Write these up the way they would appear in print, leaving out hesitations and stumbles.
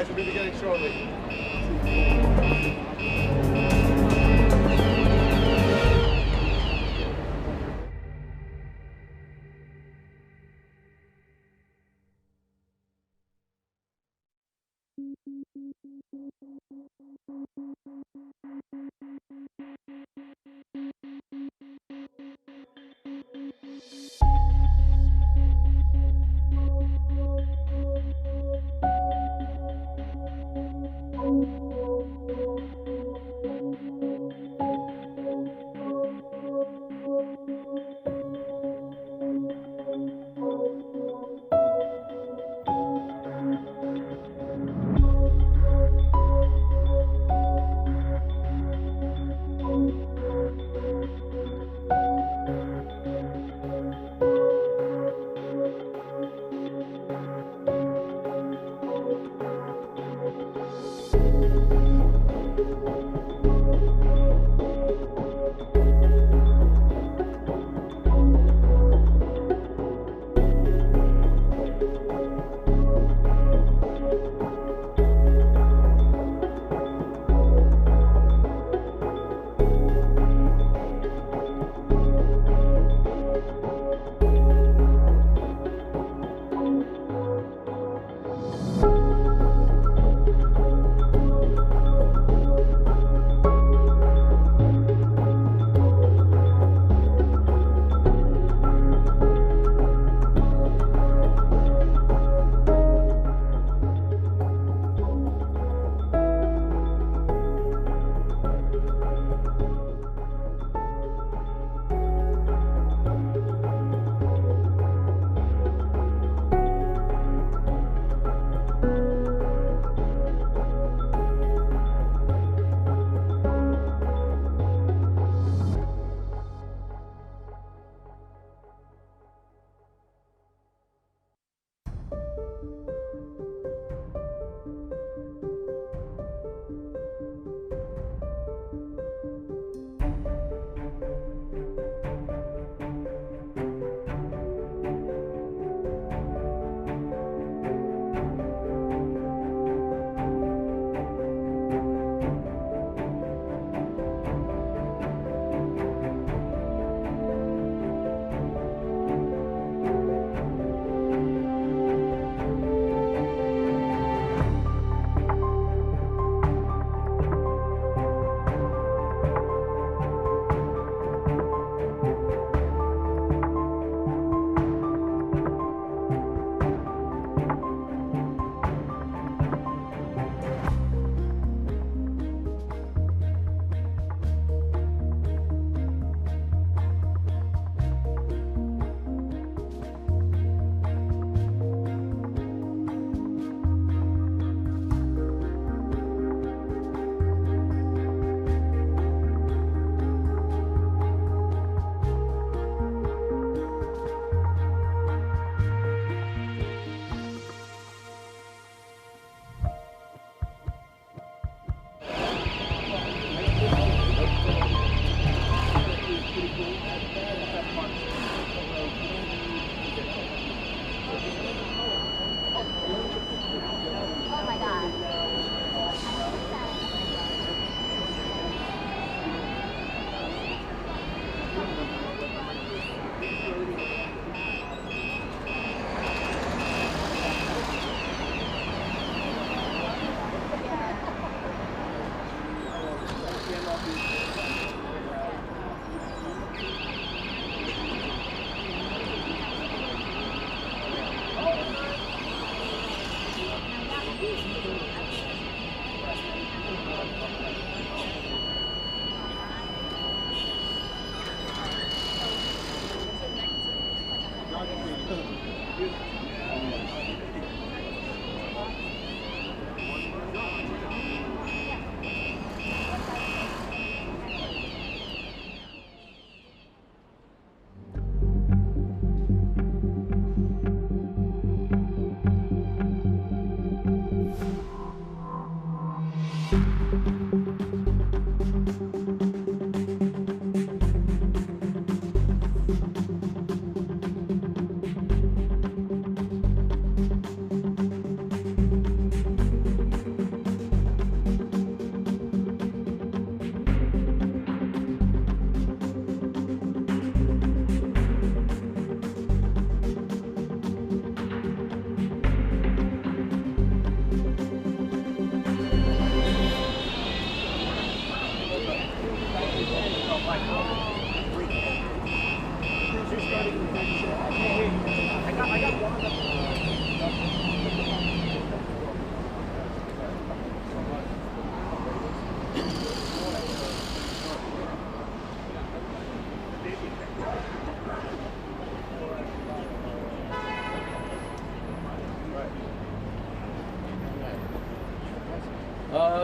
guys. We'll be beginning shortly.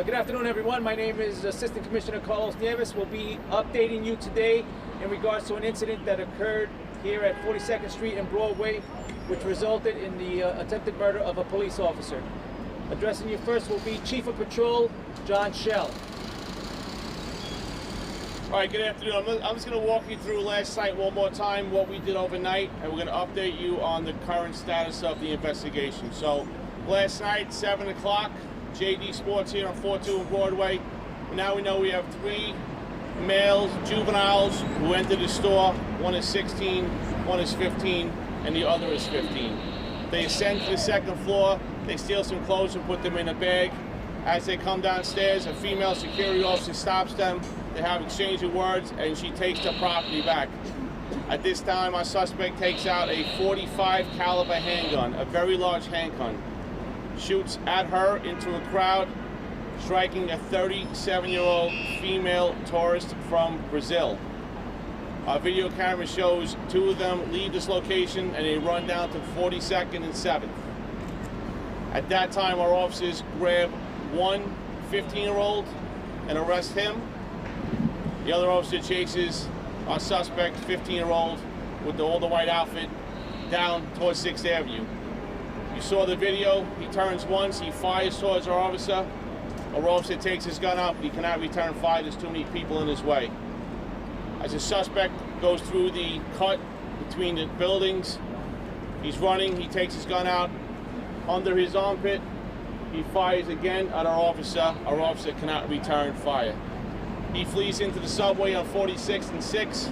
Good afternoon, everyone. My name is Assistant Commissioner Carlos Nieves. We'll be updating you today in regards to an incident that occurred here at 42nd Street and Broadway, which resulted in the attempted murder of a police officer. Addressing you first will be Chief of Patrol, John Schell. All right, good afternoon. I'm just going to walk you through last night one more time, what we did overnight, and we're going to update you on the current status of the investigation. So last night, 7 o'clock, JD Sports here on 42 and Broadway. Now we know we have 3 males, juveniles, who entered the store. One is 16, one is 15, and the other is 15. They ascend to the 2nd floor, they steal some clothes and put them in a bag. As they come downstairs, a female security officer stops them. They have exchange of words, and she takes the property back. At this time, our suspect takes out a .45 caliber handgun, a very large handgun, shoots at her into a crowd, striking a 37-year-old female tourist from Brazil. Our video camera shows 2 of them leave this location and they run down to 42nd and 7th. At that time, our officers grab one 15-year-old and arrest him. The other officer chases our suspect, 15-year-old, with all the white outfit, down towards 6th Avenue. You saw the video. He turns once, he fires towards our officer. Our officer takes his gun out, but he cannot return fire. There's too many people in his way. As the suspect goes through the cut between the buildings, he's running, he takes his gun out under his armpit. He fires again at our officer. Our officer cannot return fire. He flees into the subway on 46th and 6th.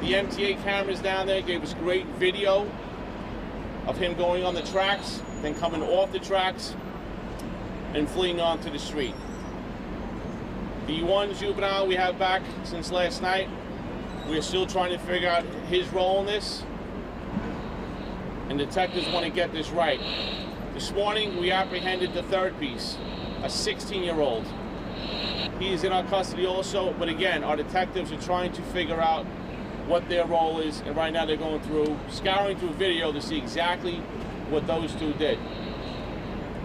The MTA cameras down there gave us great video of him going on the tracks, then coming off the tracks and fleeing onto the street. The one juvenile we have back since last night, we're still trying to figure out his role in this, and detectives want to get this right. This morning, we apprehended the 3rd piece, a 16-year-old. He is in our custody also, but again, our detectives are trying to figure out what their role is, and right now they're going through, scouring through video to see exactly what those 2 did.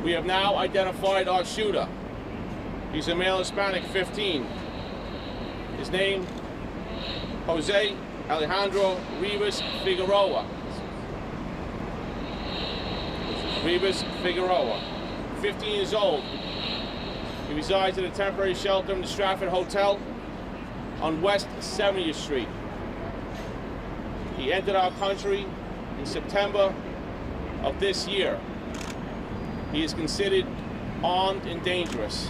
We have now identified our shooter. He's a male Hispanic, 15. His name, Jose Alejandro Rivas Figueroa. Rivas Figueroa, 15 years old. He resides at a temporary shelter in the Stratford Hotel on West 70th Street. He entered our country in September of this year. He is considered armed and dangerous.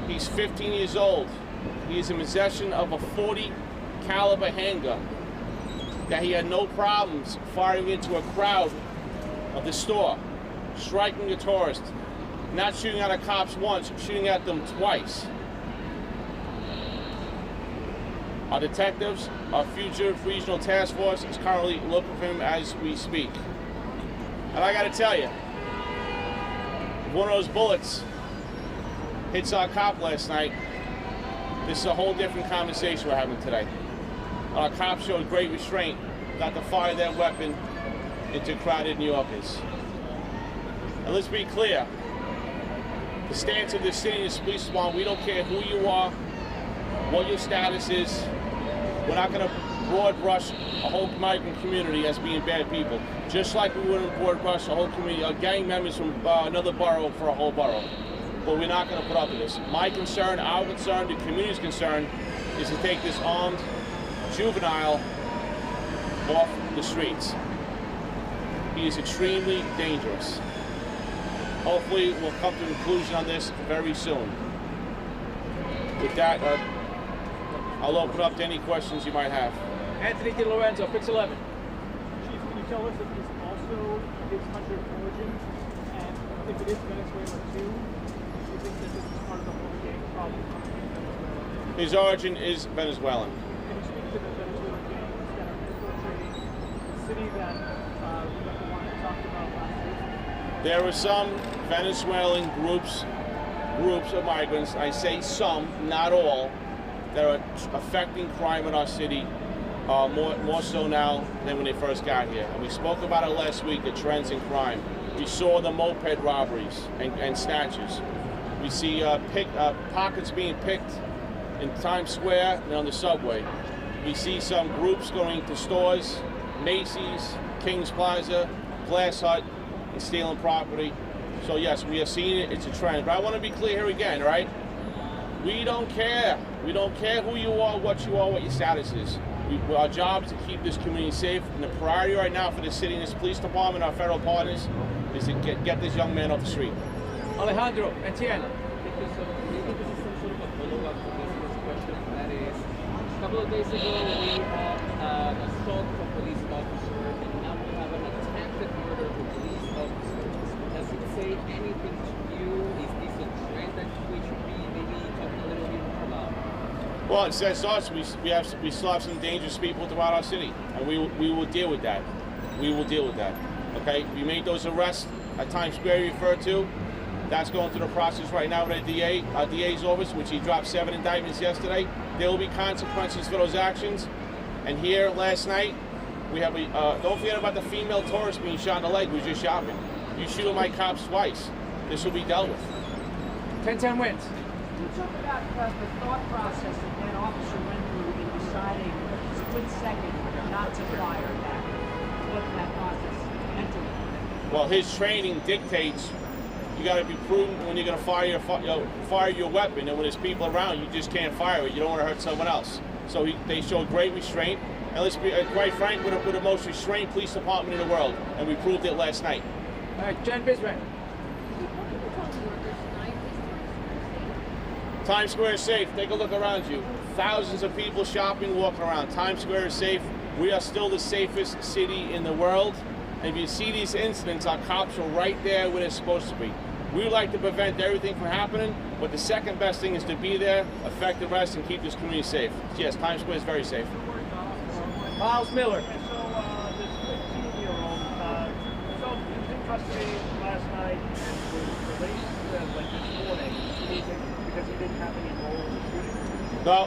He's 15 years old. He is in possession of a .40 caliber handgun that he had no problems firing into a crowd of the store, striking a tourist, not shooting at the cops once, shooting at them twice. Our detectives, our fugitive regional task force is currently looking for him as we speak. And I gotta tell you, if one of those bullets hits our cop last night, this is a whole different conversation we're having today. Our cops showed great restraint not to fire their weapon into crowded New Yorkers. And let's be clear, the stance of this city is police department, we don't care who you are, what your status is. We're not going to broad brush a whole migrant community as being bad people, just like we wouldn't broad brush a whole community, gang members from another borough for a whole borough. But we're not going to put up with this. My concern, our concern, the community's concern is to take this armed juvenile off the streets. He is extremely dangerous. Hopefully, we'll come to a conclusion on this very soon. With that, I'll open up to any questions you might have. Anthony Di Lorenzo, Pix 11. Chief, can you tell us if he's also his country of origin? And if it is Venezuela too, do you think that this is part of the whole gang problem in Venezuela? His origin is Venezuelan. Can you speak to the Venezuelan gangs that are infiltrating the city that we wanted to talk about last week? There are some Venezuelan groups of migrants, I say some, not all, that are affecting crime in our city more so now than when they first got here. And we spoke about it last week, the trends in crime. We saw the moped robberies and snatches. We see pockets being picked in Times Square and on the subway. We see some groups going to stores, Macy's, King's Plaza, Glass Hut, and stealing property. So yes, we are seeing it, it's a trend. But I want to be clear here again, right? We don't care. We don't care who you are, what your status is. Our job is to keep this community safe, and the priority right now for the city and this police department, our federal partners, is to get this young man off the street. Alejandro, Etienne. Thank you. So maybe this is some sort of a follow-up to this question. That is, a couple of days ago we had an assault of a police officer, and now we have an attempted murder of a police officer. Does it say anything to you? Is this a trend that we should be maybe talking a little bit more about? Well, it says to us, we still have some dangerous people throughout our city, and we will deal with that. We will deal with that. Okay, we made those arrests at Times Square you referred to. That's going through the process right now with our DA's office, which he dropped 7 indictments yesterday. There will be consequences for those actions. And here last night, we have don't forget about the female tourist being shot in the leg who's just shopping. You shoot at my cops twice. This will be dealt with. 10-10 wins. You talk about the thought process that that officer went through in deciding a split second not to fire that. What that process mentally. Well, his training dictates you got to be prudent when you're going to fire your weapon, and when there's people around, you just can't fire it. You don't want to hurt someone else. So they showed great restraint, and let's be quite frank, we're the most restrained police department in the world, and we proved it last night. All right, Jen Bismarck. Times Square is safe. Take a look around you. Thousands of people shopping, walking around. Times Square is safe. We are still the safest city in the world. And if you see these incidents, our cops are right there where they're supposed to be. We would like to prevent everything from happening, but the second best thing is to be there, effect arrest, and keep this community safe. Yes, Times Square is very safe. Miles Miller. And so this 15-year-old, so he was in custody last night and was released like this morning because he didn't have any role in the shooting. No,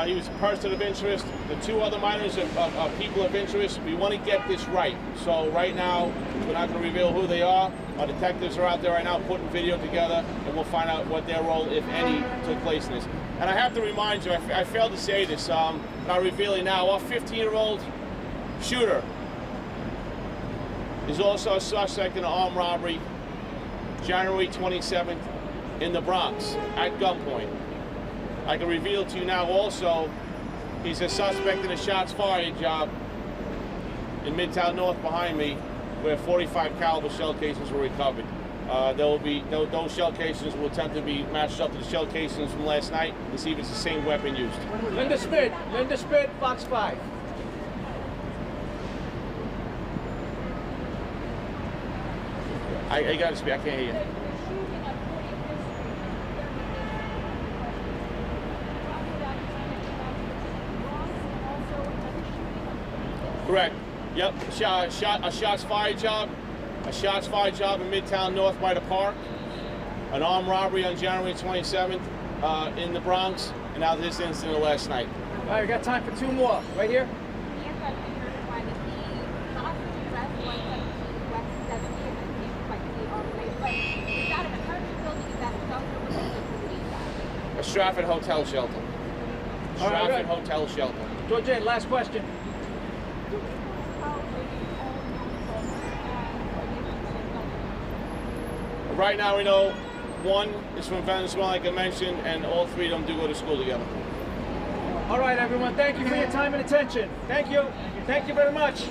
he was a person of interest. The 2 other minors are people of interest. We want to get this right. So right now, we're not going to reveal who they are. Our detectives are out there right now putting video together, and we'll find out what their role, if any, took place in this. And I have to remind you, I failed to say this, but I'll reveal it now. Our 15-year-old shooter is also a suspect in an armed robbery, January 27th, in the Bronx, at gunpoint. I can reveal to you now also, he's a suspect in a shots fired job in Midtown North behind me, where 45 caliber shell casings were recovered. Those shell casings will attempt to be matched up to the shell casings from last night to see if it's the same weapon used. Linda Spit, Fox 5. I gotta speak, I can't hear you. Correct. Yep. A shots fired job. A shots fired job in Midtown North by the park. An armed robbery on January 27th in the Bronx. And now this incident last night. All right, we got time for 2 more. Right here. A Stratford hotel shelter. All right, Stratford good. hotel shelter. Georgette, last question. Right now we know 1 is from Venezuela, like I mentioned, and all 3 of them do go to school together. All right, everyone. Thank you for your time and attention. Thank you. Thank you very much.